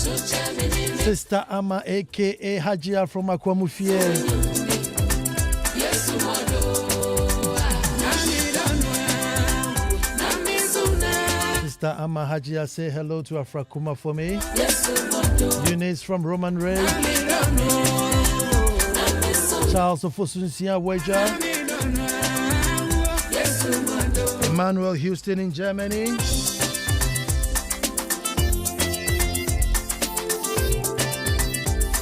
Sister Ama, aka Hajia from Akwamufie. Sister Ama Hajia, say hello to Afrakuma for me. Eunice from Roman Ray. Charles of Osunsia Weja. Emmanuel Houston in Germany.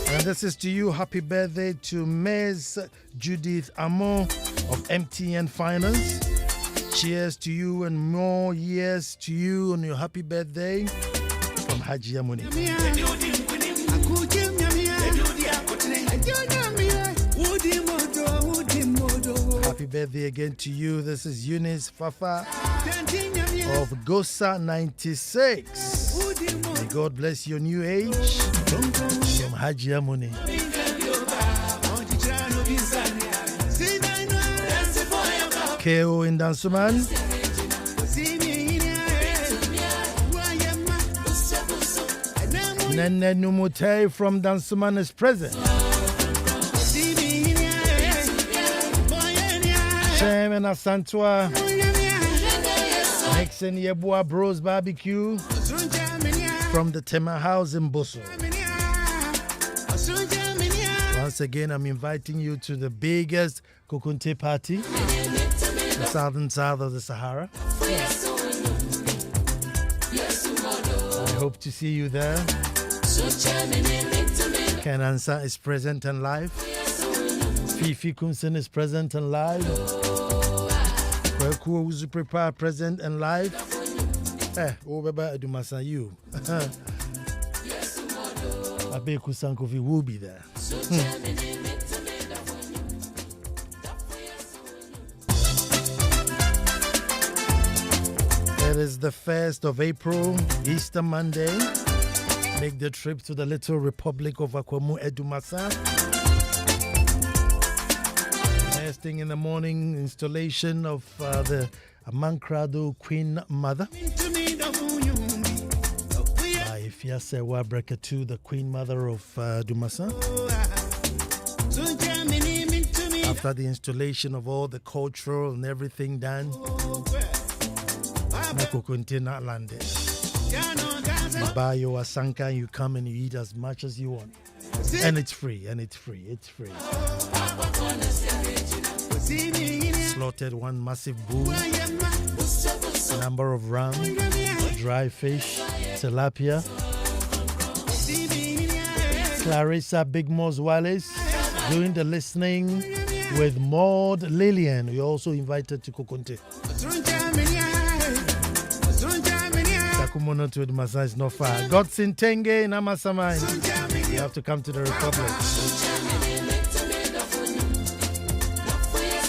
And this is to you. Happy birthday to Ms. Judith Amon of MTN Finance. Cheers to you and more years to you on your happy birthday from Haji Amoni. Happy birthday again to you. This is Eunice Fafa of Gosa 96. May God bless your new age from Haji Amoni. Kwao in Dansuman. Nene Numute from Dansuman is present. Shem and Asantua. Nixon Yebua Bros Barbecue from the Tema House in Boso. Once again, I'm inviting you to the biggest Kokunte party, the southern side of the Sahara. I hope to see you there. Ken Ansah is present and live. Fifi Kunsen is present and live. Kwao Uzu Prepare present and live. Obeba Edumasa you. Abeku Sankofi will be there. It is the 1st of April, Easter Monday. Make the trip to the little republic of Akwamu Edumasa. First thing in the morning, installation of the Amankrado Queen Mother. Ifyasewa Breka 2, the Queen Mother of Dumasa. After the installation of all the cultural and everything done, Nakokuntina landed. You buy your asanka, you come and you eat as much as you want. And it's free, it's free. Slaughtered one massive bull, a number of ram, dry fish, tilapia. Clarissa Big Moss Wallace doing the listening with Maud Lillian. You're also invited to Kokonte. Takumono to Edumasa is not far. Godsin Tenge in Amasamai. You have to come to the Republic.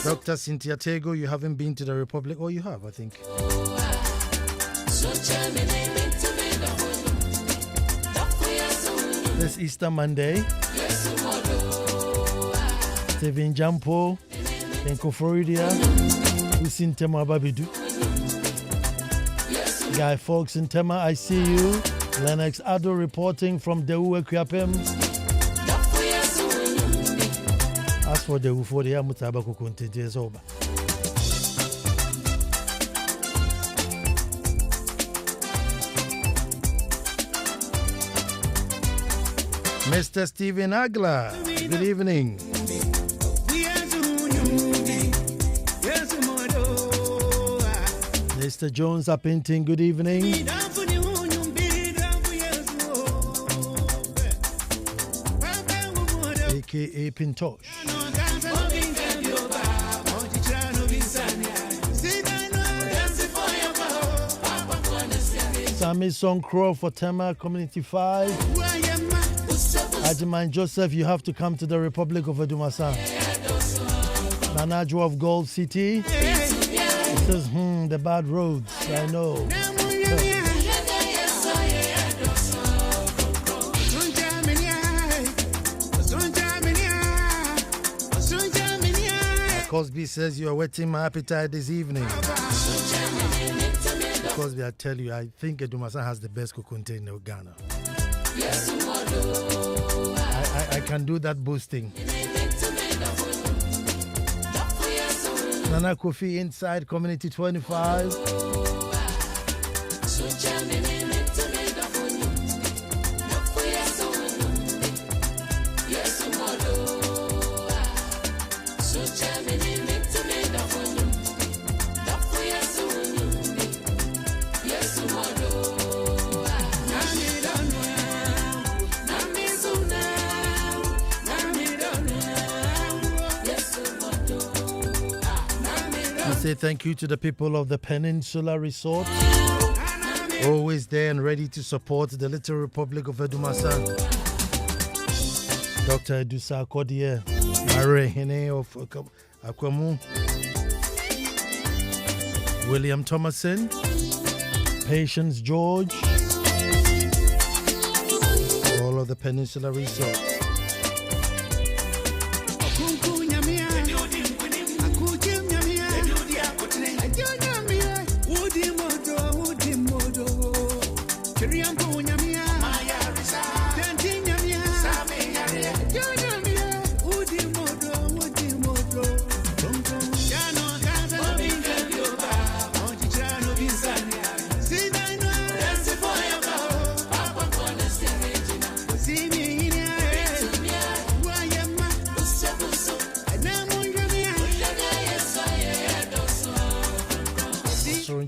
Dr. Cynthia Tego, you haven't been to the Republic? Oh, you have, I think. This Easter Monday, Stephen Jampo, Enko Florida, Usin Tema Babidu, Guy Fawkes in Tema, I see you. Lennox Ado reporting from Dewu Equiapem. As for Dewu for the Amutabako Kunti is over. Mr. Stephen Agla, good evening. Mr. Jones Appinting, good evening. AKA Pintosh. Sammy Songcrow for Tema Community 5. Ajiman Joseph, you have to come to the Republic of Edumasa. Nanajo of Gold City. It says, the bad roads, I know. Cosby says you are whetting my appetite this evening. Cosby, I tell you, I think Edumasa has the best kokunte in Ghana. I can do that boosting. Nana Kofi inside Community 25. Say thank you to the people of the Peninsula Resort, always there and ready to support the Little Republic of Edumasa. Dr. Edusa Kodie, Mare Hene of Akwamu, William Thomason, Patience George, all of the Peninsula Resort.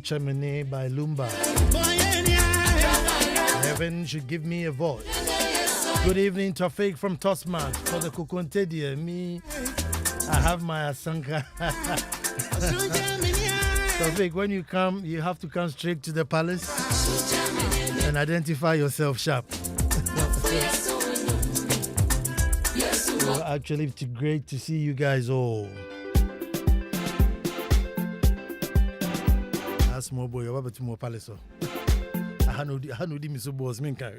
Chimney by Lumba. Heaven should give me a voice. Good evening, Tafik from Tosman. For the Kukuntedia, me, I have my Asanka. Tafik, when you come, you have to come straight to the palace and identify yourself sharp. Well, actually, it's great to see you guys all. Small boy, what about more palace? I know the Miss Boss Minka.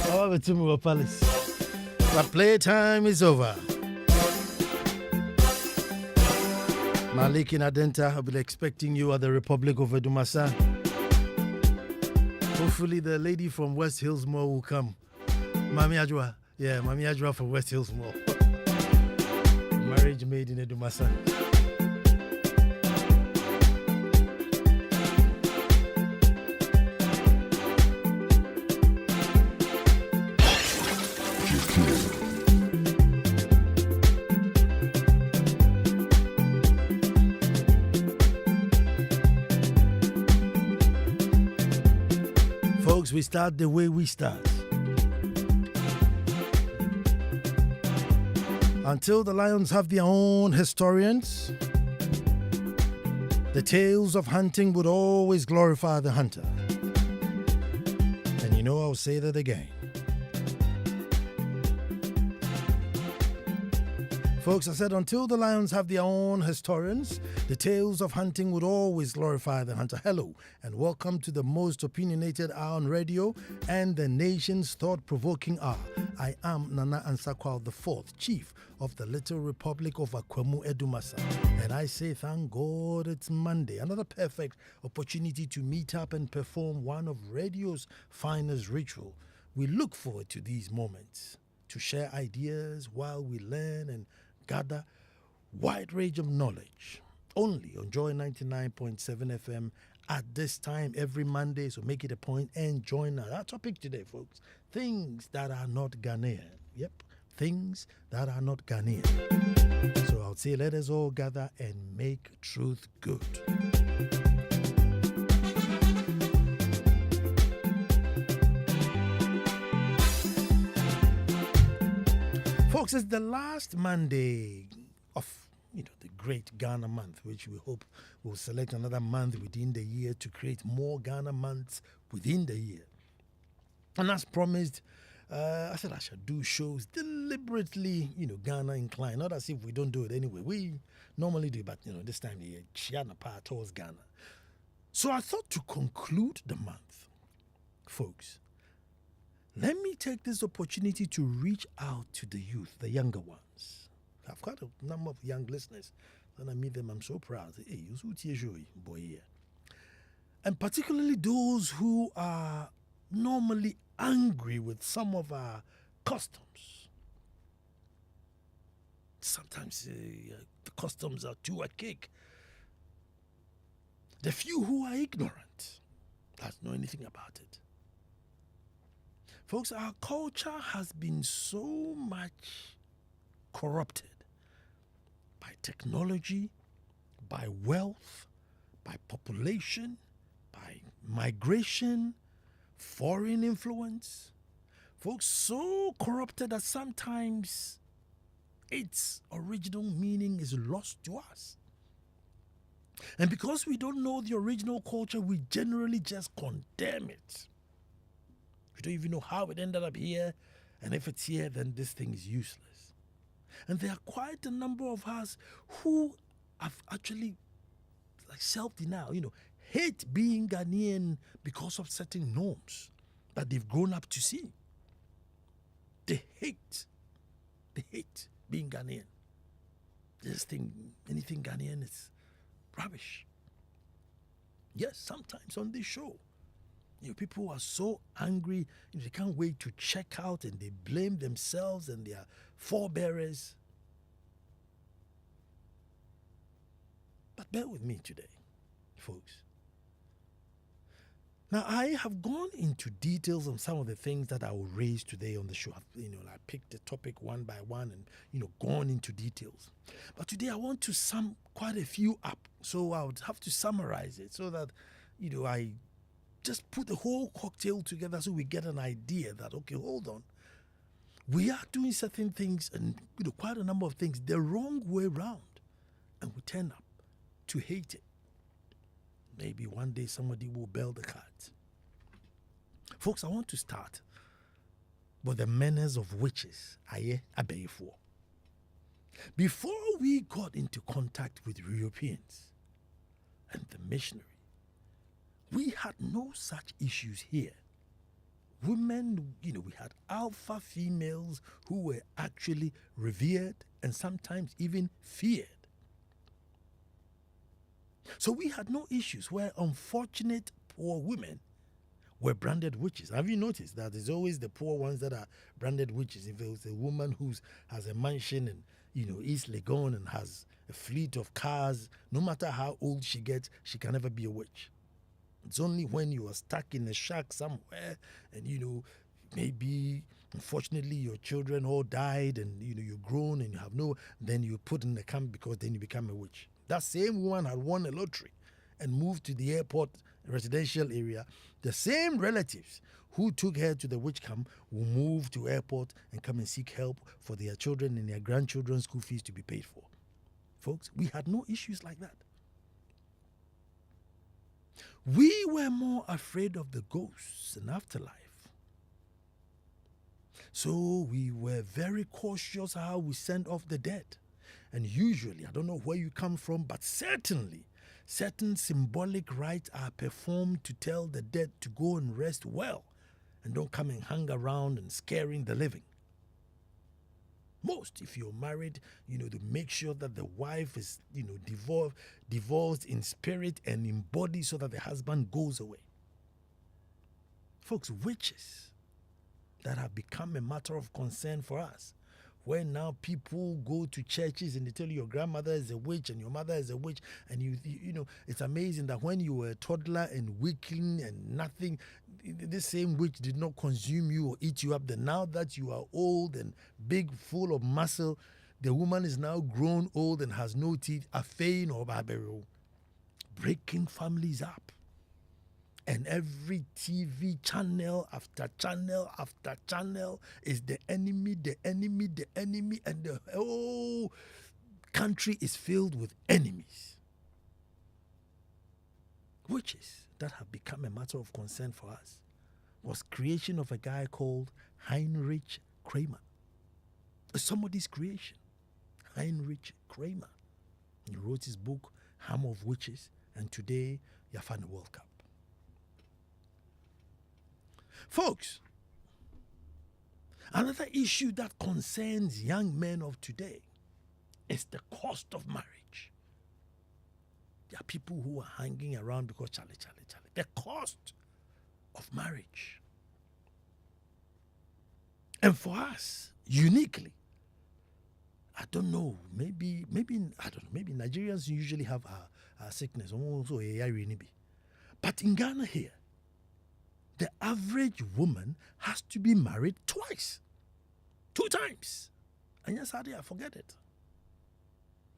How about more palace? The playtime is over. Malik in Adenta, I'll be expecting you at the Republic of Edumasa. Hopefully, the lady from West Hills Mall will come. Mami Ajwa. Yeah, Mami Ajwa from West Hills Mall. Marriage made in Edumasa. We start the way we start. Until the lions have their own historians, the tales of hunting would always glorify the hunter. And you know, I'll say that again. Folks, I said until the lions have their own historians, the tales of hunting would always glorify the hunter. Hello, and welcome to the most opinionated hour on radio and the nation's thought-provoking hour. I am Nana Ansah Kwao, the fourth chief of the Little Republic of Akwamu Edumasa. And I say thank God it's Monday. Another perfect opportunity to meet up and perform one of radio's finest ritual. We look forward to these moments to share ideas while we learn and gather wide range of knowledge. Only on Joy 99.7 FM at this time every Monday. So make it a point and join us. Our topic today, folks, things that are not Ghanaian. Yep, things that are not Ghanaian. So I'll say let us all gather and make truth good. Folks, it's the last Monday of the great Ghana month, which we hope will select another month within the year to create more Ghana months within the year. And as promised, I said I should do shows deliberately, Ghana inclined. Not as if we don't do it anyway. We normally do, but this time the year, Chiana part towards Ghana. So I thought to conclude the month, folks, let me take this opportunity to reach out to the youth, the younger ones. I've got a number of young listeners. When I meet them, I'm so proud. Hey, boy, and particularly those who are normally angry with some of our customs. Sometimes the customs are too archaic. The few who are ignorant don't know anything about it. Folks, our culture has been so much corrupted by technology, by wealth, by population, by migration, foreign influence. Folks, so corrupted that sometimes its original meaning is lost to us. And because we don't know the original culture, we generally just condemn it. We don't even know how it ended up here, and if it's here, then this thing is useless. And there are quite a number of us who have actually, like, self-denial, hate being Ghanaian because of certain norms that they've grown up to see. They hate being Ghanaian. They just think anything Ghanaian is rubbish. Yes, sometimes on this show, people are so angry, they can't wait to check out, and they blame themselves and their forebearers. But bear with me today, folks. Now, I have gone into details on some of the things that I will raise today on the show. I picked the topic one by one and, gone into details. But today I want to sum quite a few up. So I would have to summarize it so that, I just put the whole cocktail together so we get an idea that, okay, hold on. We are doing certain things and, quite a number of things the wrong way round. And we turn up to hate it. Maybe one day somebody will bail the cards. Folks, I want to start with the manners of witches. Before we got into contact with Europeans and the missionary, we had no such issues here. Women, we had alpha females who were actually revered and sometimes even feared. So we had no issues where unfortunate poor women were branded witches. Have you noticed that it's always the poor ones that are branded witches? If it was a woman who has a mansion in, East Legon and has a fleet of cars, no matter how old she gets, she can never be a witch. It's only when you are stuck in a shack somewhere and, maybe unfortunately your children all died and, you're grown and you have then you're put in the camp because then you become a witch. That same woman had won a lottery and moved to the airport residential area. The same relatives who took her to the witch camp will move to airport and come and seek help for their children and their grandchildren's school fees to be paid for. Folks, we had no issues like that. We were more afraid of the ghosts and afterlife. So we were very cautious how we send off the dead. And usually, I don't know where you come from, but certainly, certain symbolic rites are performed to tell the dead to go and rest well and don't come and hang around and scaring the living. Most, if you're married, to make sure that the wife is, divorced in spirit and in body so that the husband goes away. Folks, witches that have become a matter of concern for us. Where now people go to churches and they tell you your grandmother is a witch and your mother is a witch, and it's amazing that when you were a toddler and weakling and nothing, this same witch did not consume you or eat you up. Then now that you are old and big, full of muscle, the woman is now grown old and has no teeth, a feign or barbaro, breaking families up. And every TV channel after channel after channel is the enemy, the enemy, the enemy, and the whole country is filled with enemies. Witches that have become a matter of concern for us was creation of a guy called Heinrich Kramer. Somebody's creation. Heinrich Kramer. He wrote his book, Ham of Witches, and today you have the World Cup. Folks, another issue that concerns young men of today is the cost of marriage. There are people who are hanging around because Charlie. The cost of marriage. And for us, uniquely, I don't know, maybe I don't know, maybe Nigerians usually have a sickness, also a but in Ghana here, the average woman has to be married twice, 2 times. And yes, I forget it.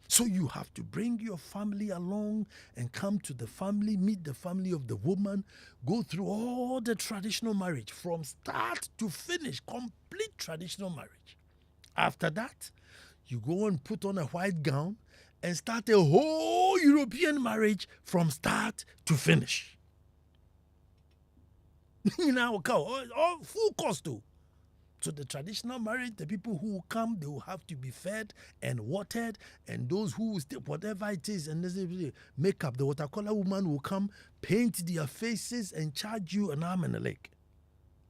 So you have to bring your family along and come to the family, meet the family of the woman, go through all the traditional marriage from start to finish, complete traditional marriage. After that, you go and put on a white gown and start a whole European marriage from start to finish. You know, all full cost too. So the traditional marriage, the people who will come, they will have to be fed and watered, and those who will stay, whatever it is, and makeup, the watercolor woman will come, paint their faces, and charge you an arm and a leg.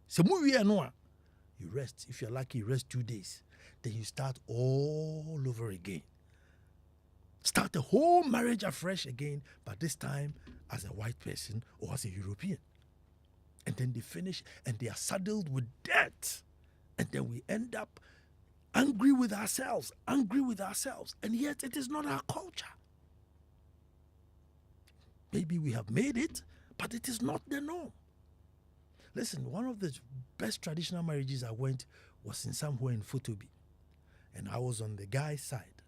So you rest. If you're lucky, you rest 2 days. Then you start all over again. Start the whole marriage afresh again, but this time as a white person or as a European. And then they finish and they are saddled with debt. And then we end up angry with ourselves, and yet it is not our culture. Maybe we have made it, but it is not the norm. Listen, one of the best traditional marriages I went was in somewhere in Fotobi, and I was on the guy's side.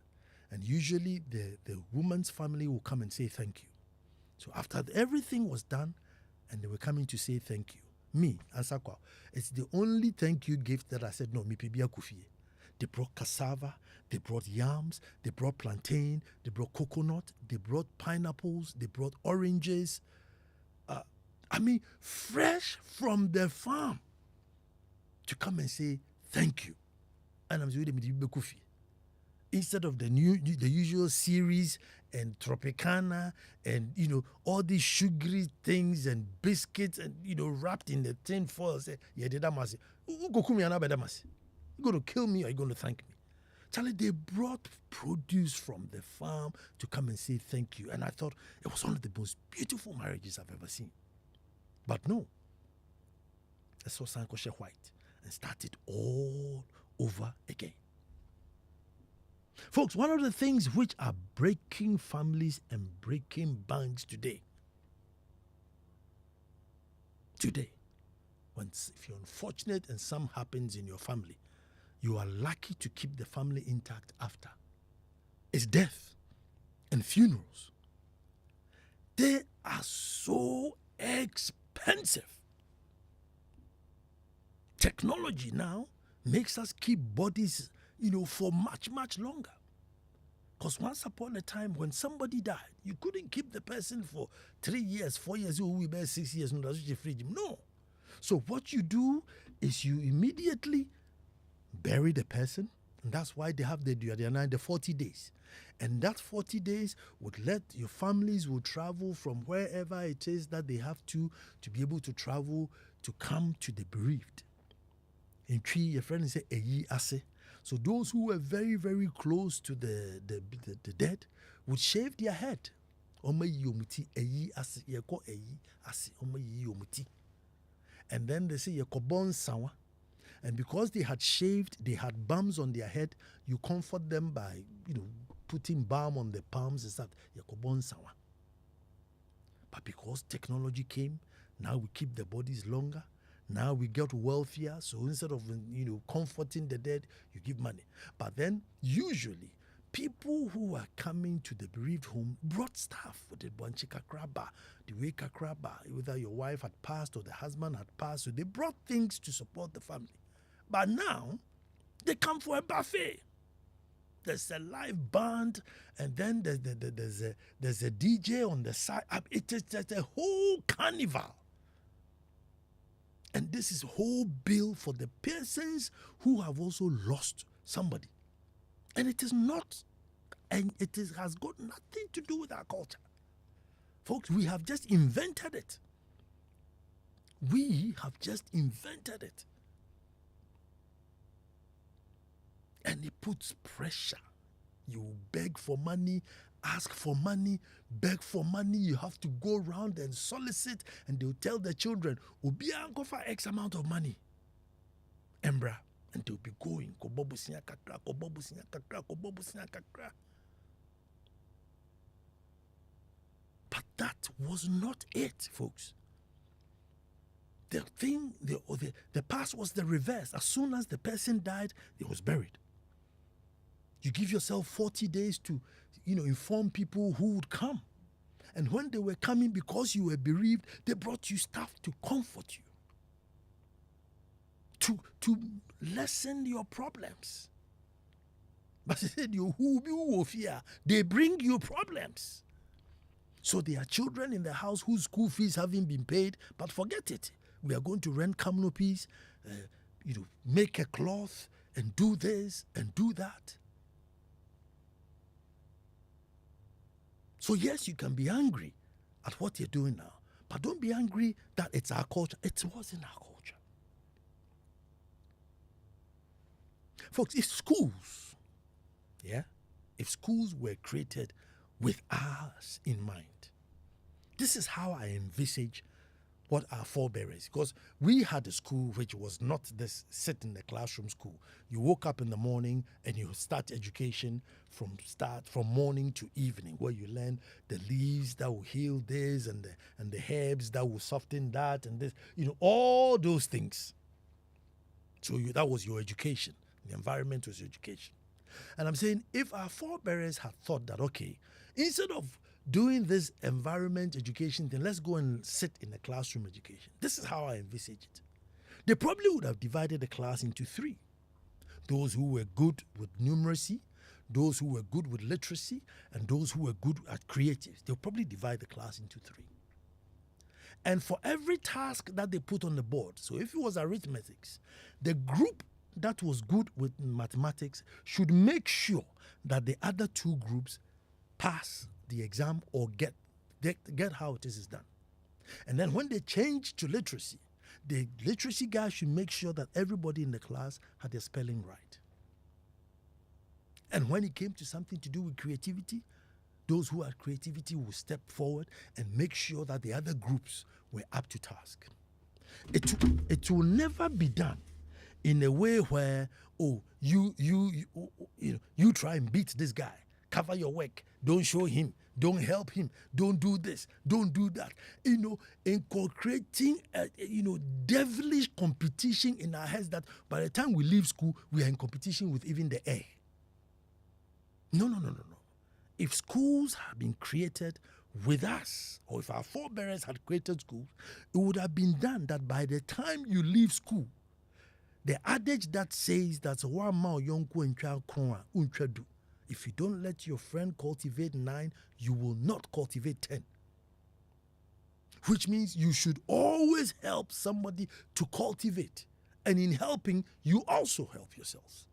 And usually the woman's family will come and say thank you. So after everything was done, and they were coming to say thank you, me, Ansah Kwao, it's the only thank you gift that I said, no, me pibia kufie. They brought cassava, they brought yams, they brought plantain, they brought coconut, they brought pineapples, they brought oranges. Fresh from the farm to come and say thank you. And I'm saying, kufie. Instead of the usual series and Tropicana and all these sugary things and biscuits and wrapped in the tin foil, say yeah, you going to kill me or you going to thank me? Charlie, they brought produce from the farm to come and say thank you, and I thought it was one of the most beautiful marriages I've ever seen. But no, I saw Sankoshe White and started all over again. Folks, one of the things which are breaking families and breaking banks today, if you're unfortunate and something happens in your family, you are lucky to keep the family intact after, is death and funerals. They are so expensive. Technology now makes us keep bodies for much, much longer. Because once upon a time, when somebody died, you couldn't keep the person for 3 years, 4 years, we bear 6 years, no. So what you do is you immediately bury the person, and that's why they have the 40 days. And that 40 days would let your families will travel from wherever it is that they have to be able to travel to come to the bereaved. In Twi, your friend say eyi ase. So those who were very, very close to the dead would shave their head. And then they say yekobon sawa. And because they had shaved, they had bumps on their head, you comfort them by putting balm on the palms and stuff. Yekobon sawa. But because technology came, now we keep the bodies longer. Now we get wealthier, so instead of comforting the dead, you give money. But then usually people who are coming to the bereaved home brought stuff for the banchi kakraba, the way kakraba, whether your wife had passed or the husband had passed, so they brought things to support the family. But now they come for a buffet. There's a live band, and then there's a DJ on the side. It is just a whole carnival. And this is a whole bill for the persons who have also lost somebody. And it is not, and has got nothing to do with our culture. Folks, we have just invented it. We have just invented it. And it puts pressure. You beg for money, ask for money, beg for money. You have to go around and solicit, and they'll tell the children, Ubia go for X amount of money. Embra, And they'll be going. Kobobusinya kakra, kobobusinya kakra, kobobusinya kakra. But that was not it, folks. The thing, the past was the reverse. As soon as the person died, it was buried. You give yourself 40 days to, inform people who would come. And when they were coming, because you were bereaved, they brought you stuff to comfort you, to lessen your problems. But he said, they bring you problems. So there are children in the house whose school fees haven't been paid, but forget it. We are going to rent canopies, make a cloth, and do this and do that. So yes, you can be angry at what you're doing now, but don't be angry that it's our culture. It wasn't our culture. Folks, if schools were created with us in mind, this is how I envisage what our forebearers, because we had a school which was not this sit in the classroom school. You woke up in the morning and you start education from morning to evening, where you learn the leaves that will heal this and the herbs that will soften that and this, all those things. So that was your education. The environment was your education. And I'm saying, if our forebearers had thought that, okay, instead of doing this environment education thing, let's go and sit in a classroom education. This is how I envisage it. They probably would have divided the class into three. Those who were good with numeracy, those who were good with literacy, and those who were good at creatives. They'll probably divide the class into three. And for every task that they put on the board, so if it was arithmetics, the group that was good with mathematics should make sure that the other two groups pass the exam or get how it is done. And then when they change to literacy, the literacy guy should make sure that everybody in the class had their spelling right. And when it came to something to do with creativity, those who had creativity will step forward and make sure that the other groups were up to task. It will never be done in a way where, you try and beat this guy, cover your work, don't show him, don't help him, don't do this, don't do that. Inculcating devilish competition in our heads that by the time we leave school, we are in competition with even the air. No. If schools had been created with us, or if our forebearers had created schools, it would have been done that by the time you leave school, the adage that says that if you don't let your friend cultivate 9, you will not cultivate 10. Which means you should always help somebody to cultivate. And in helping, you also help yourselves.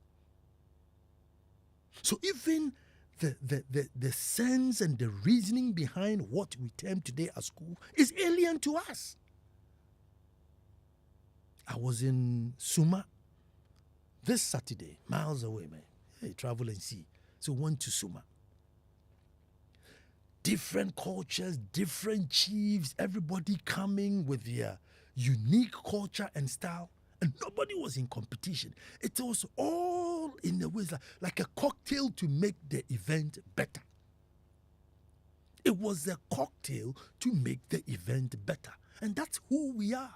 So even the sense and the reasoning behind what we term today as school is alien to us. I was in Suma this Saturday, miles away, man. Hey, travel and see. So went to Suma. Different cultures, different chiefs, everybody coming with their unique culture and style. And nobody was in competition. It was all in a way like a cocktail to make the event better. It was a cocktail to make the event better. And that's who we are.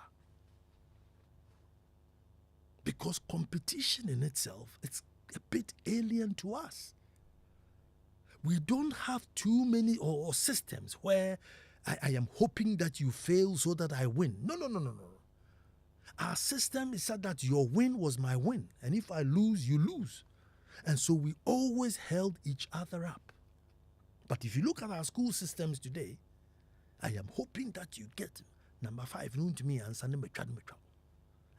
Because competition in itself, it's a bit alien to us. We don't have too many or systems where I am hoping that you fail so that I win. No. Our system is such that your win was my win. And if I lose, you lose. And so we always held each other up. But if you look at our school systems today, I am hoping that you get number 5, known to me, Ansah.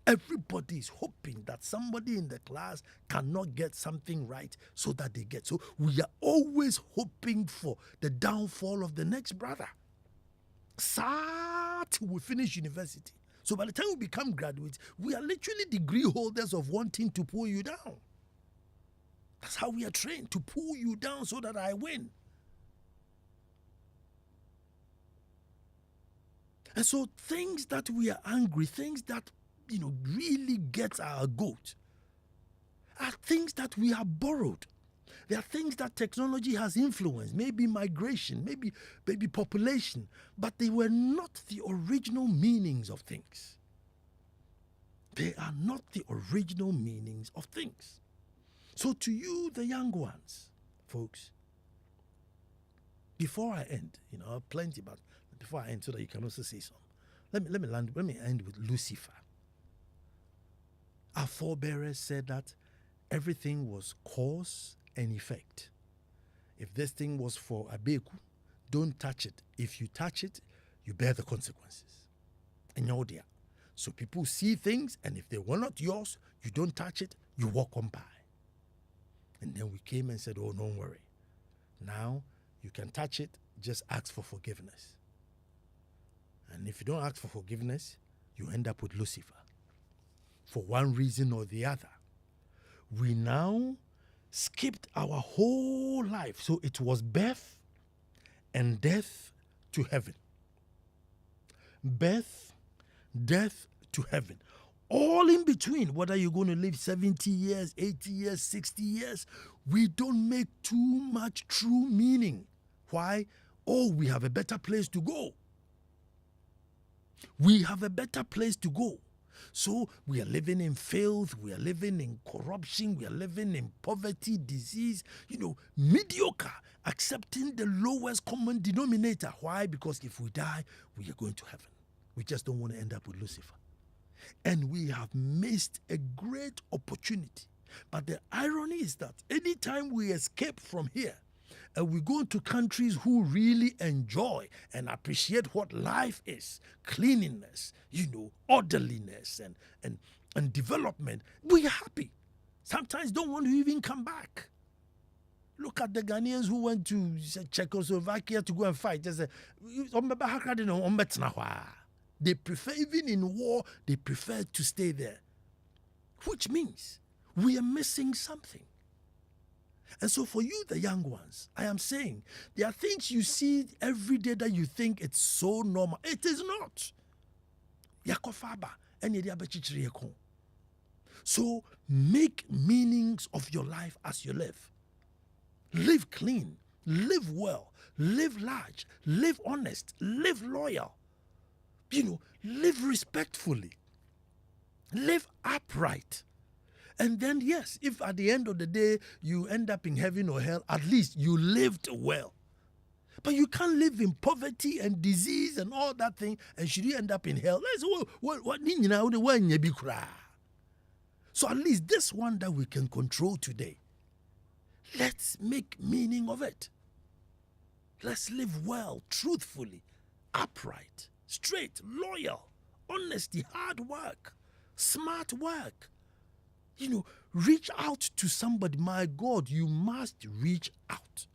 Everybody is hoping that somebody in the class cannot get something right so that they get. So we are always hoping for the downfall of the next brother. Till we finish university. So by the time we become graduates, we are literally degree holders of wanting to pull you down. That's how we are trained, to pull you down so that I win. And so things that we are angry, things that really gets our goat, are things that we have borrowed. There are things that technology has influenced, maybe migration, maybe population, but they were not the original meanings of things. They are not the original meanings of things. So to you, the young ones, folks, before I end, I have plenty, but before I end, so that you can also say something. Let me end with Lucifer. Our forebears said that everything was cause and effect. If this thing was for Abeku, don't touch it. If you touch it, you bear the consequences. And you're there. So people see things, and if they were not yours, you don't touch it, you walk on by. And then we came and said, oh, don't worry. Now you can touch it, just ask for forgiveness. And if you don't ask for forgiveness, you end up with Lucifer. For one reason or the other. We now skipped our whole life. So it was birth and death to heaven. Birth, death to heaven. All in between, whether you're going to live 70 years, 80 years, 60 years, we don't make too much true meaning. Why? Oh, we have a better place to go. We have a better place to go. So we are living in filth, we are living in corruption, we are living in poverty, disease, mediocre, accepting the lowest common denominator. Why? Because if we die, we are going to heaven. We just don't want to end up with Lucifer. And we have missed a great opportunity. But the irony is that anytime we escape from here, and we go to countries who really enjoy and appreciate what life is, cleanliness, orderliness and development, we are happy. Sometimes don't want to even come back. Look at the Ghanaians who went to Czechoslovakia to go and fight. They prefer, even in war, they prefer to stay there. Which means we are missing something. And so for you, the young ones, I am saying, there are things you see every day that you think it's so normal. It is not. So make meanings of your life as you live. Live clean, live well, live large, live honest, live loyal. Live respectfully, live upright. And then, yes, if at the end of the day you end up in heaven or hell, at least you lived well. But you can't live in poverty and disease and all that thing, and should you end up in hell? So at least this one that we can control today, let's make meaning of it. Let's live well, truthfully, upright, straight, loyal, honesty, hard work, smart work. Reach out to somebody. My God, you must reach out.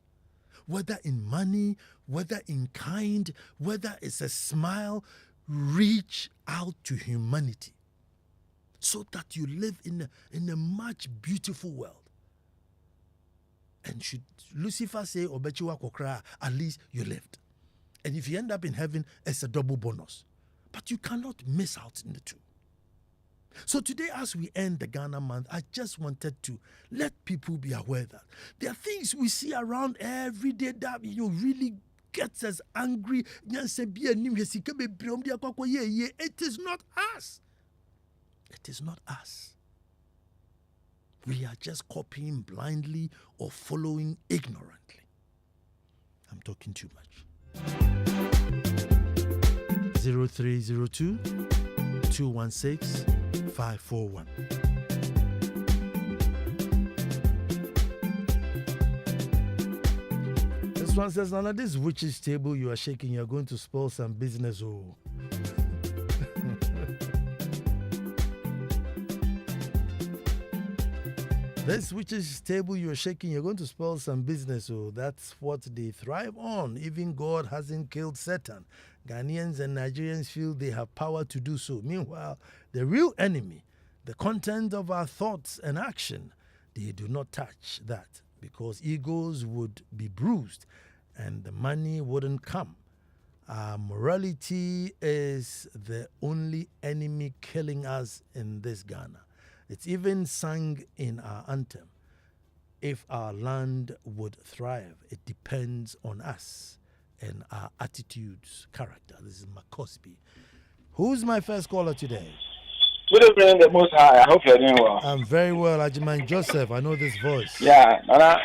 Whether in money, whether in kind, whether it's a smile, reach out to humanity so that you live in a much beautiful world. And should Lucifer say, Obechiwa Kokra, at least you lived. And if you end up in heaven, it's a double bonus. But you cannot miss out in the two. So today, as we end the Ghana month, I just wanted to let people be aware that there are things we see around every day that really gets us angry. It is not us. It is not us. We are just copying blindly or following ignorantly. I'm talking too much. 0302 216 541. This one says, Nana, this witch's table you are shaking, you're going to spoil some business. Oh. This witch's table you're shaking, you're going to spoil some business. Oh, that's what they thrive on. Even God hasn't killed Satan. Ghanaians and Nigerians feel they have power to do so. Meanwhile, the real enemy, the content of our thoughts and action, they do not touch that because egos would be bruised and the money wouldn't come. Morality is the only enemy killing us in this Ghana. It's even sung in our anthem. If our land would thrive, it depends on us and our attitudes, character. This is McCosby. Who's my first caller today? Good evening, the Most High. I hope you're doing well. I'm very well, Ajiman Joseph. I know this voice. Yeah, Nana,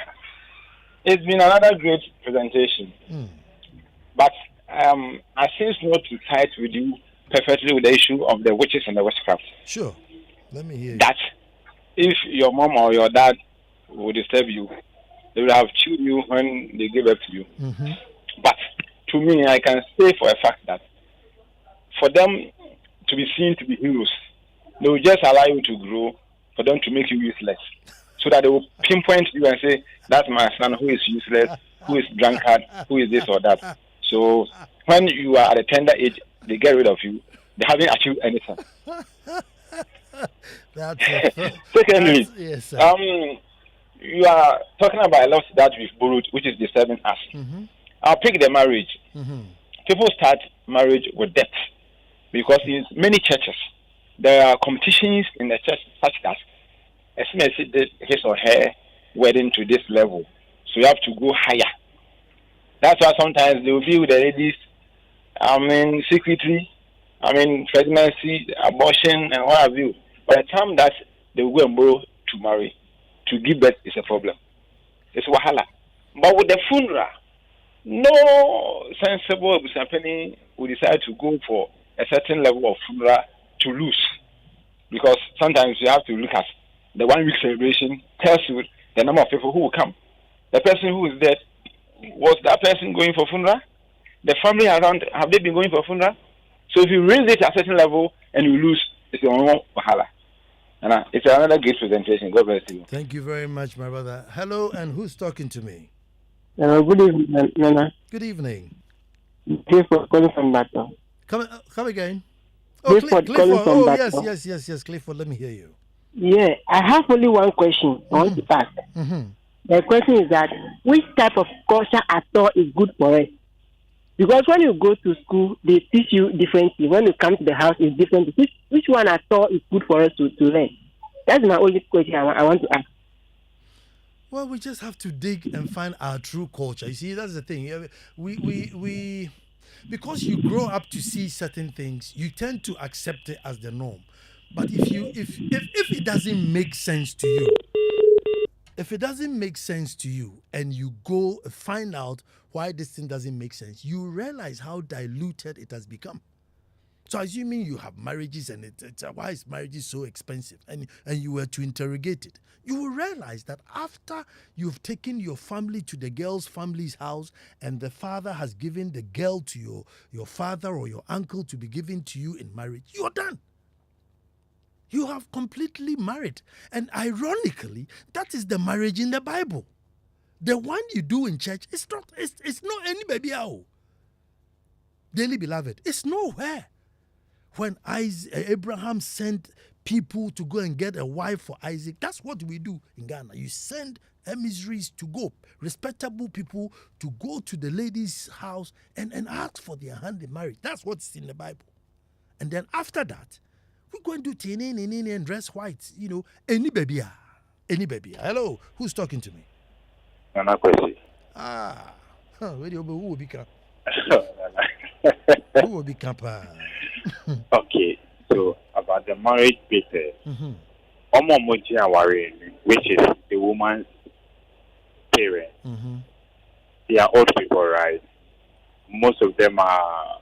it's been another great presentation. But I seem not to side with you perfectly with the issue of the witches and the witchcraft. Sure. Let me hear you. That if your mom or your dad would disturb you, they would have chewed you when they gave birth to you. But to me, I can say for a fact that for them to be seen to be heroes, they will just allow you to grow for them to make you useless. So that they will pinpoint you and say, that's my son who is useless, who is drunkard, who is this or that. So when you are at a tender age, they get rid of you. They haven't achieved anything. Secondly, yes, you are talking about a lot that we've borrowed, which is disturbing us. I'll pick the marriage. People start marriage with debt because in many churches there are competitions in the church such that as soon as it did his or her wedding to this level, so you have to go higher. That's why sometimes they will be with the ladies, secretly, pregnancy, abortion, and what have you. By the time that they will go and borrow to marry, to give birth is a problem. It's wahala. But with the funeral, no sensible company will decide to go for a certain level of funeral to lose. Because sometimes you have to look at the 1 week celebration, tells you the number of people who will come. The person who is dead, was that person going for funeral? The family around, have they been going for funeral? So if you raise it to a certain level and you lose, it's your own wahala. And it's another great presentation. God bless you. Thank you very much, my brother. Hello, and who's talking to me? Good evening, Nana. Good evening. Clifford calling from Battle. Come again. Clifford calling from Battle. Yes, Clifford. Let me hear you. Yeah, I have only one question I want to ask. The question is that which type of culture at all is good for us? Because when you go to school, they teach you differently. When you come to the house, it's different. Which one at all is good for us to learn? That's my only question I want to ask. Well, we just have to dig and find our true culture. You see, that's the thing. We because you grow up to see certain things, you tend to accept it as the norm. But if it doesn't make sense to you, and you go find out why this thing doesn't make sense, you realize how diluted it has become. So assuming you have marriages and it's why is marriage so expensive, and you were to interrogate it, you will realize that after you've taken your family to the girl's family's house and the father has given the girl to your father or your uncle to be given to you in marriage, you're done. You have completely married. And ironically, that is the marriage in the Bible. The one you do in church, it's not any baby out. Dearly beloved, it's nowhere. When Abraham sent people to go and get a wife for Isaac, that's what we do in Ghana. You send emissaries to go, respectable people to go to the lady's house and ask for their hand in marriage. That's what's in the Bible. And then after that, we go and do tinin and dress white. Any baby. Hello, who's talking to me? Nana Kwesi. Who will be camp? Who will be camp? Okay, so about the marriage bit, which is the woman's parents. They are old people, right? Most of them are,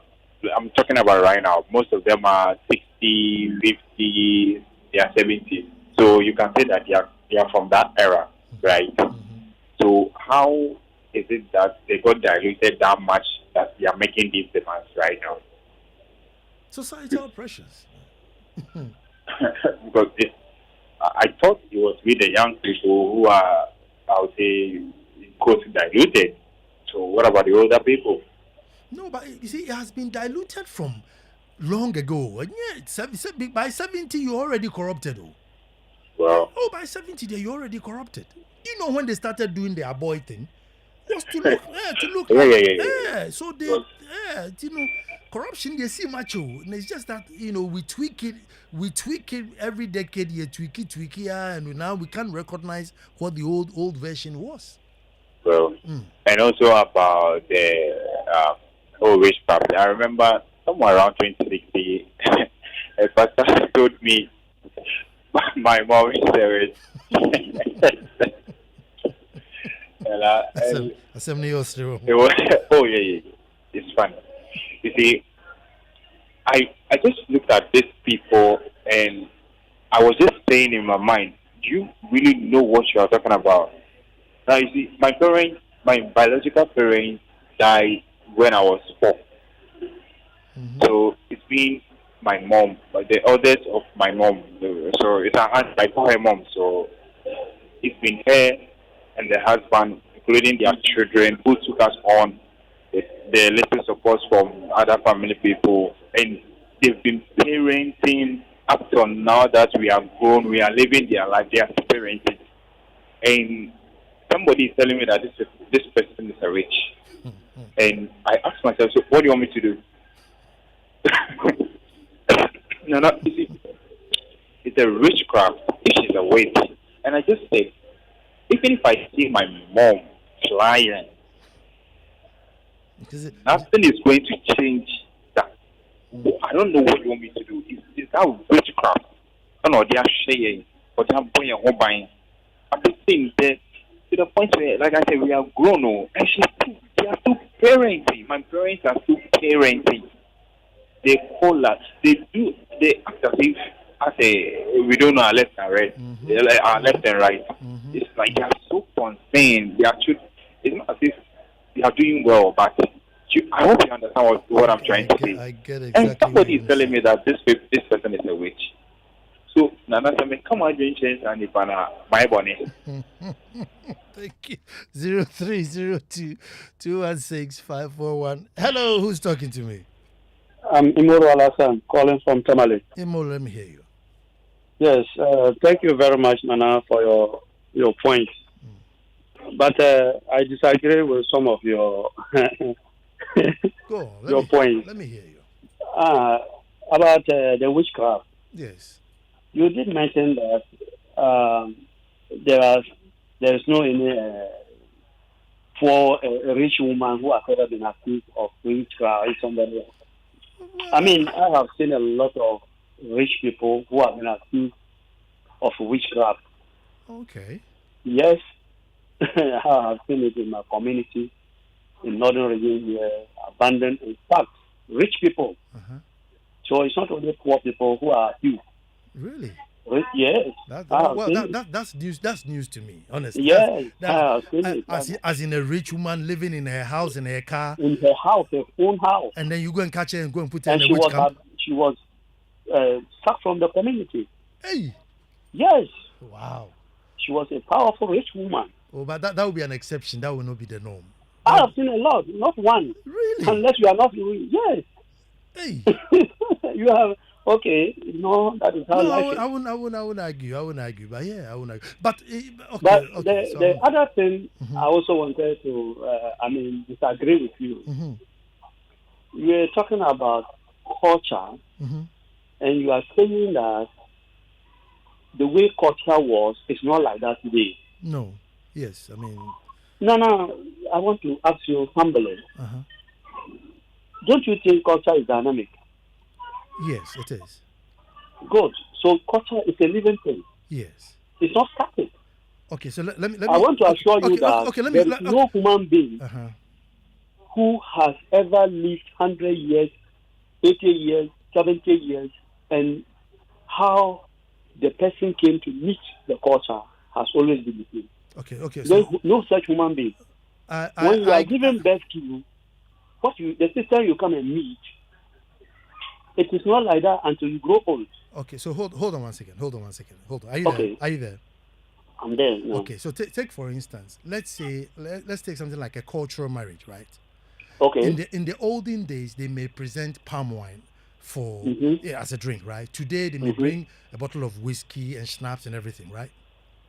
I'm talking about right now, most of them are 60, 50, they are 70. So you can say that they are from that era, right? So how is it that they got diluted that much that they are making these demands right now? Societal pressures. Because I thought it was with the young people who are, I would say, quote, diluted. So what about the older people? No, but you see, it has been diluted from long ago. And yeah, by 70, you're already corrupted. Well, by 70, you're already corrupted. When they started doing their boy thing, was to look, to look Yeah, like, yeah, yeah, yeah. So they, corruption they see macho. And it's just that we tweak it every decade. You tweak it, and now we can't recognize what the old version was. Well, and also about the witchcraft. I remember somewhere around 2060, a pastor told me my mom is there. And it was, oh yeah, yeah, it's fun. You see, I just looked at these people and I was just saying in my mind, do you really know what you are talking about? Now you see, my biological parents died when I was 4. So it's been my mom, the eldest of my mom. So it's her aunt, I call her mom. So it's been her and the husband, including their children, who took us on. The little support from other family people, and they've been parenting up to now that we are grown, we are living their life, they are parenting. And somebody is telling me that this person is a witch. And I asked myself, so what do you want me to do? No, you see, it's a witchcraft if she's a witch. And I just said, even if I see my mom flying, nothing is going to change that. I don't know what you want me to do. Is that witchcraft? I don't know, they are sharing, but they are buying a home buying. I'm just saying that to the point where, like I said, we are grown, and they are still parenting. My parents are still parenting. They call us, they act as if we don't know our left and right. They're like our left and right. It's like they are so concerned. It's not as if they are doing well, but I hope you understand what I'm trying to say. I get exactly. And somebody is telling me that this person is a witch. So, Nana, come on, change and if my bonnet. Thank you. 0302-216-541. Hello, who's talking to me? I'm Imoro Alasan, calling from Tamale. Imo, let me hear you. Yes, thank you very much, Nana, for your points. But I disagree with some of your Go on, your points. Let me hear you. About the witchcraft. Yes. You did mention that there is no any for a rich woman who has ever been accused of witchcraft. Somebody else. I mean, I have seen a lot of rich people who have been accused of witchcraft. Okay. Yes, I have seen it in my community, in northern region here, abandoned, in fact, rich people. So it's not only poor people who are accused. Really? Yes. That's news. That's news to me, honestly. Yes, I have seen it. As in a rich woman living in her house, in her car. In her house, her own house. And then you go and catch her and go and put her and in a witch camp. She was sacked from the community. Hey. Yes. Wow. She was a powerful rich woman. Oh, but that would be an exception. That will not be the norm. I have seen a lot, not one. Really? Unless you are not doing. Yes. Hey. You have. Okay, no, that is how I wouldn't argue. But yeah, I wouldn't argue. But okay. But okay, the other thing I also wanted to, disagree with you. You were talking about culture, and you are saying that the way culture was is not like that today. No. Yes, I mean. No. I want to ask you humbly. Don't you think culture is dynamic? Yes, it is. Good. So culture is a living thing. Yes. It's not static. Okay, so let me. I want to assure you that there is no human being who has ever lived 100 years, 80 years, 70 years, and how the person came to meet the culture has always been the same. Okay. There's no such human being. When you are giving birth to the sister you come and meet, it is not like that until you grow old. Okay, so hold on one second. Hold on. Are you there? Are you there? I'm there. No. Okay, so take for instance, let's take something like a cultural marriage, right? Okay. In the olden days, they may present palm wine as a drink, right? Today they may bring a bottle of whiskey and schnapps and everything, right?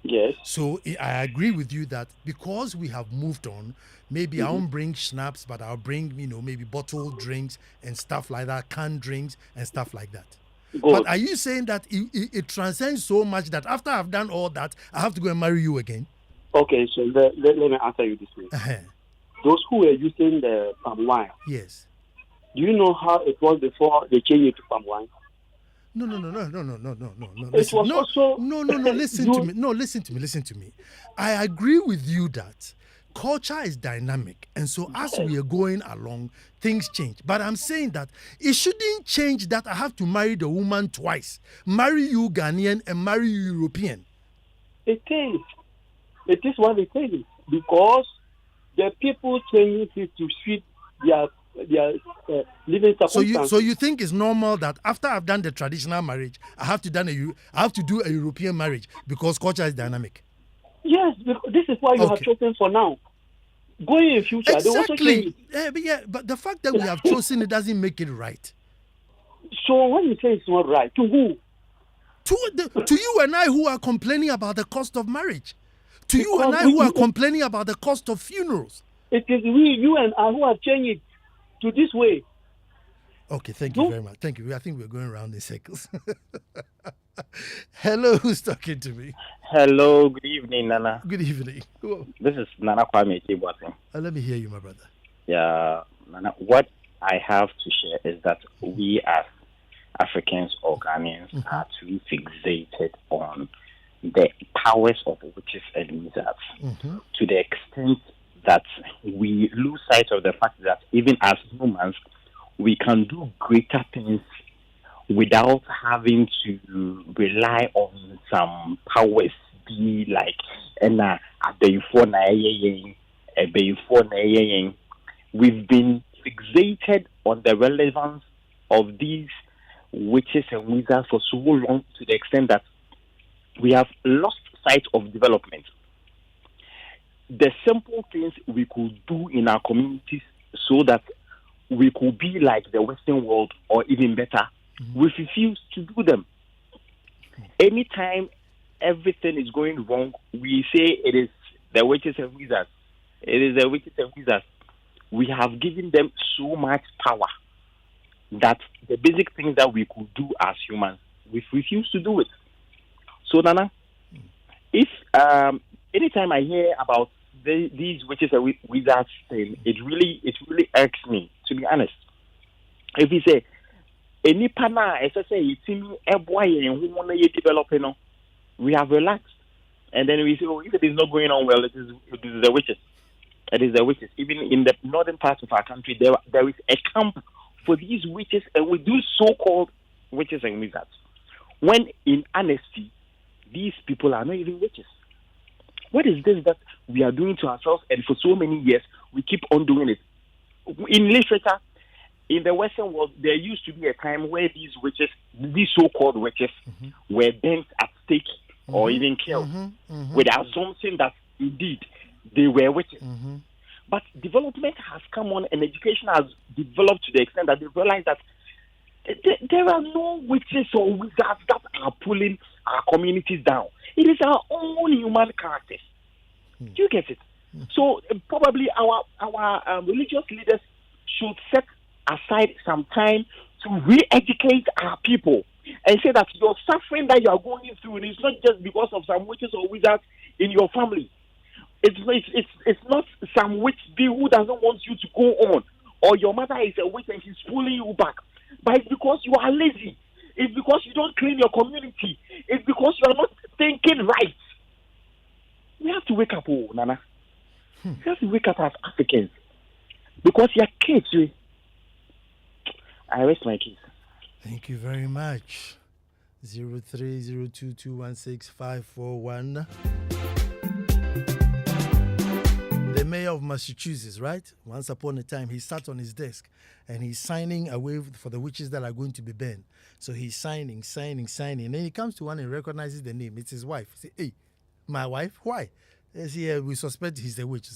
Yes. So I agree with you that because we have moved on, maybe I won't bring schnapps, but I'll bring, maybe bottled drinks and stuff like that, canned drinks and stuff like that. But Good. are you saying that it transcends so much that after I've done all that, I have to go and marry you again? Okay, so let me answer you this way. Those who were using the palm wine, Yes. do you know how it was before they changed it to palm wine? No. It Listen, was also no. Listen to me. No, listen to me. I agree with you that culture is dynamic, and so as we are going along, things change. But I'm saying that it shouldn't change that I have to marry the woman twice, marry you Ghanaian and marry you European. It is. It is what it is because the people change it to suit their living circumstances. So you think it's normal that after I've done the traditional marriage, I have to do a European marriage because culture is dynamic? Yes, this is why you have chosen for now. Going in future, they also change it. But the fact that we have chosen it doesn't make it right. So when you say it's not right, to who? To you and I who are complaining about the cost of marriage. To you and I who are complaining about the cost of funerals. It is you and I who have changed it to this way. Okay, thank you very much. Thank you. I think we're going around in circles. Hello, who's talking to me? Hello, good evening, Nana. Good evening. This is Nana Kwame Kibwati. Let me hear you, my brother. Yeah, Nana, what I have to share is that we as Africans or Ghanaians are too fixated on the powers of witches and wizards to the extent that we lose sight of the fact that even as humans, we can do greater things without having to rely on some powers, be like we've been fixated on the relevance of these witches and wizards for so long to the extent that we have lost sight of development. The simple things we could do in our communities so that we could be like the Western world or even better, we refuse to do them. Anytime everything is going wrong, we say it is the witches and wizards. It is the witches and wizards. We have given them so much power that the basic things that we could do as humans, we refuse to do it. So, Nana, if anytime I hear about these witches and wizards thing, it really irks me, to be honest. If you say any pana, as I say, it's in a boy and who want to develop, we have relaxed, and then we say, oh, if it is not going on well, it is the witches. It is the witches. Even in the northern parts of our country, there is a camp for these witches, and we do so-called witches and wizards. When in honesty, these people are not even witches. What is this that we are doing to ourselves, and for so many years we keep on doing it? In literature, in the Western world, there used to be a time where these witches, these so-called witches, were burnt at stake or even killed with the assumption that indeed they were witches. But development has come on, and education has developed to the extent that they realize that there are no witches or wizards that are pulling our communities down. It is our own human characters. Do you get it? So probably our religious leaders should set aside some time to re-educate our people and say that your suffering that you are going through is not just because of some witches or wizards in your family. It's not some witch who doesn't want you to go on, or your mother is a witch and she's pulling you back. But it's because you are lazy. It's because you don't clean your community. It's because you are not thinking right. We have to wake up, Nana. We have to wake up as Africans. Because your kids, I rest my case. Thank you very much. 0302216541. The mayor of Massachusetts, right? Once upon a time, he sat on his desk and he's signing away for the witches that are going to be burned. So he's signing. And then he comes to one and recognizes the name. It's his wife. He says, hey, my wife? Why? He says, we suspect he's a witch.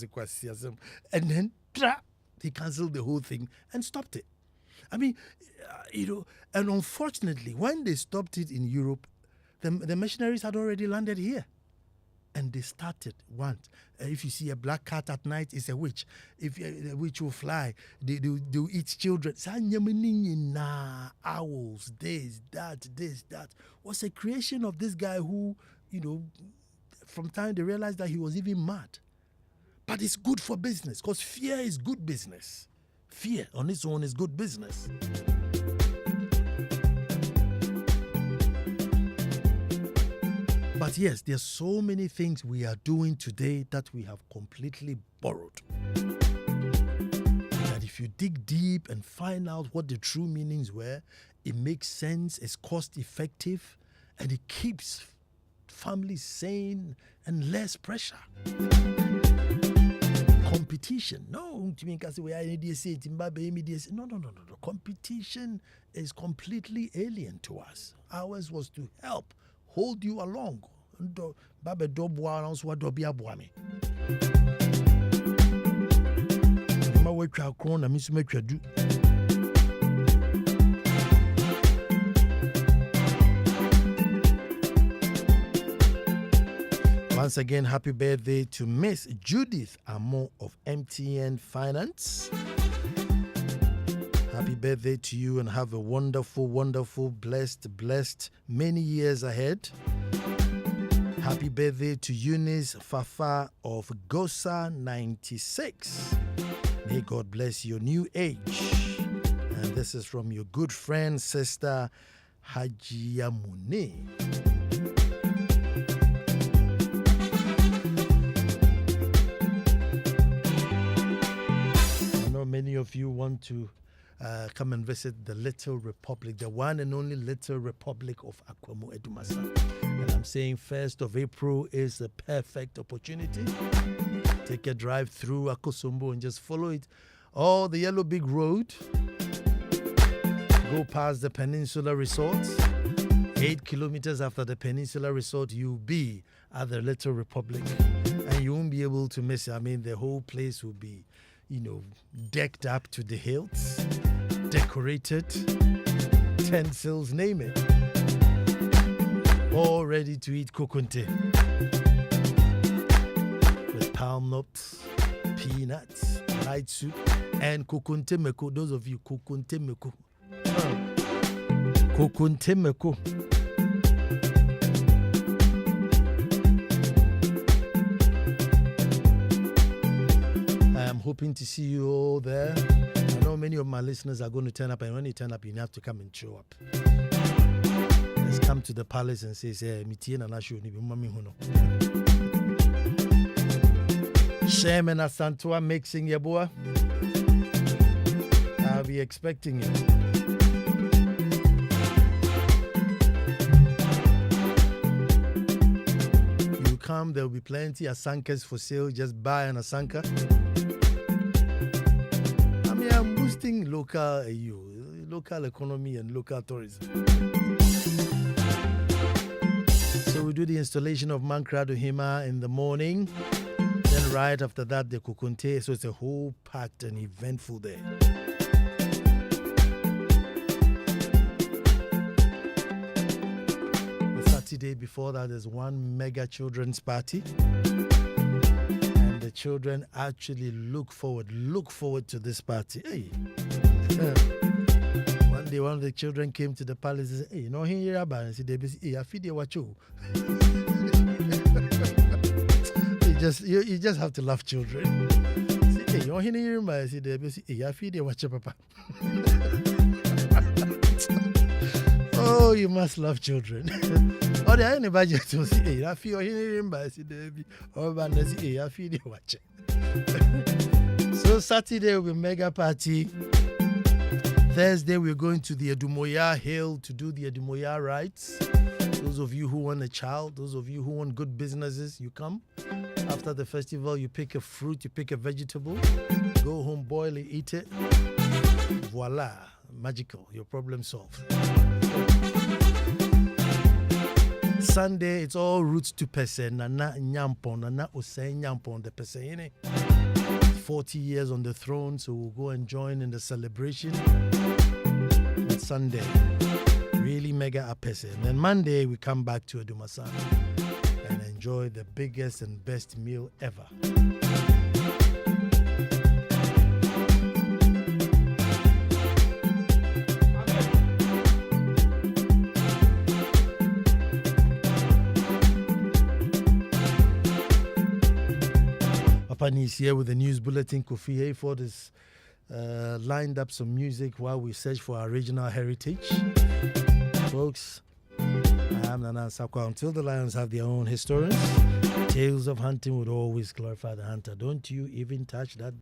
And then he canceled the whole thing and stopped it. I mean, and unfortunately, when they stopped it in Europe, the missionaries had already landed here. And they started if you see a black cat at night, it's a witch. If a witch will fly, they'll eat children. Owls, this, that. Was a creation of this guy who, from time they realized that he was even mad. But it's good for business, because fear is good business. Fear on its own is good business. But yes, there's so many things we are doing today that we have completely borrowed. That if you dig deep and find out what the true meanings were, it makes sense, it's cost effective, and it keeps families sane and less pressure. Competition. No. Competition is completely alien to us. Ours was to help hold you along. Once again, happy birthday to Miss Judith Amon of MTN Finance. Happy birthday to you, and have a wonderful, blessed many years ahead. Happy birthday to Eunice Fafa of Gosa 96. May God bless your new age. And this is from your good friend, Sister Hajia Mune. I know many of you want to come and visit the Little Republic, the one and only Little Republic of Akwamo Edumasa. And I'm saying 1st of April is a perfect opportunity. Take a drive through Akosombo and just follow it. All the Yellow Big Road. Go past the Peninsula Resort. 8 kilometers after the Peninsula Resort, you'll be at the Little Republic. And you won't be able to miss it. I mean, the whole place will be, decked up to the hilts, decorated, utensils, name it. All ready to eat kokunte. With palm nuts, peanuts, light soup, and kokunte meko. Those of you, kokunte meko. Kokunte meko. I'm hoping to see you all there. I know many of my listeners are going to turn up, and when you turn up, you have to come and show up. Let's come to the palace and say, Sherman Asantua mixing your boy. I'll be expecting you. You come, there will be plenty of asankas for sale. Just buy an asanka. I'm boosting local economy and local tourism. So we do the installation of Mankrado Hima in the morning. Then right after that, the Kukunte. So it's a whole packed and eventful day. The Saturday before that, there's one mega children's party. The children actually look forward to this party. Hey. One day, one of the children came to the palace and said, "Hey, here about?" And said, "Hey, I feed you what you." You just have to love children. Say, "Hey, here about?" I said, "Hey, I feed you what you, Papa." Oh, you must love children. Oh, there ain't anybody to say, "Hey, I feel hearing by CDB." Oh, but let's say, "I feel you watching." So Saturday will be mega party. Thursday we're going to the Edumoya Hill to do the Edumoya rites. Those of you who want a child, those of you who want good businesses, you come. After the festival, you pick a fruit, you pick a vegetable, go home, boil it, eat it. Voila, magical. Your problem solved. Sunday, it's all roots to Pese. Nana Nyampon, Nana Osei Nyampon, the Pese. 40 years on the throne, so we'll go and join in the celebration on Sunday. Really mega Apese. And then Monday, we come back to Edumasa and enjoy the biggest and best meal ever. Papani is here with the news bulletin. Kofi Hayford is lined up some music while we search for our regional heritage. Folks, I am Ansah Kwao. Until the lions have their own historians, tales of hunting would always glorify the hunter. Don't you even touch that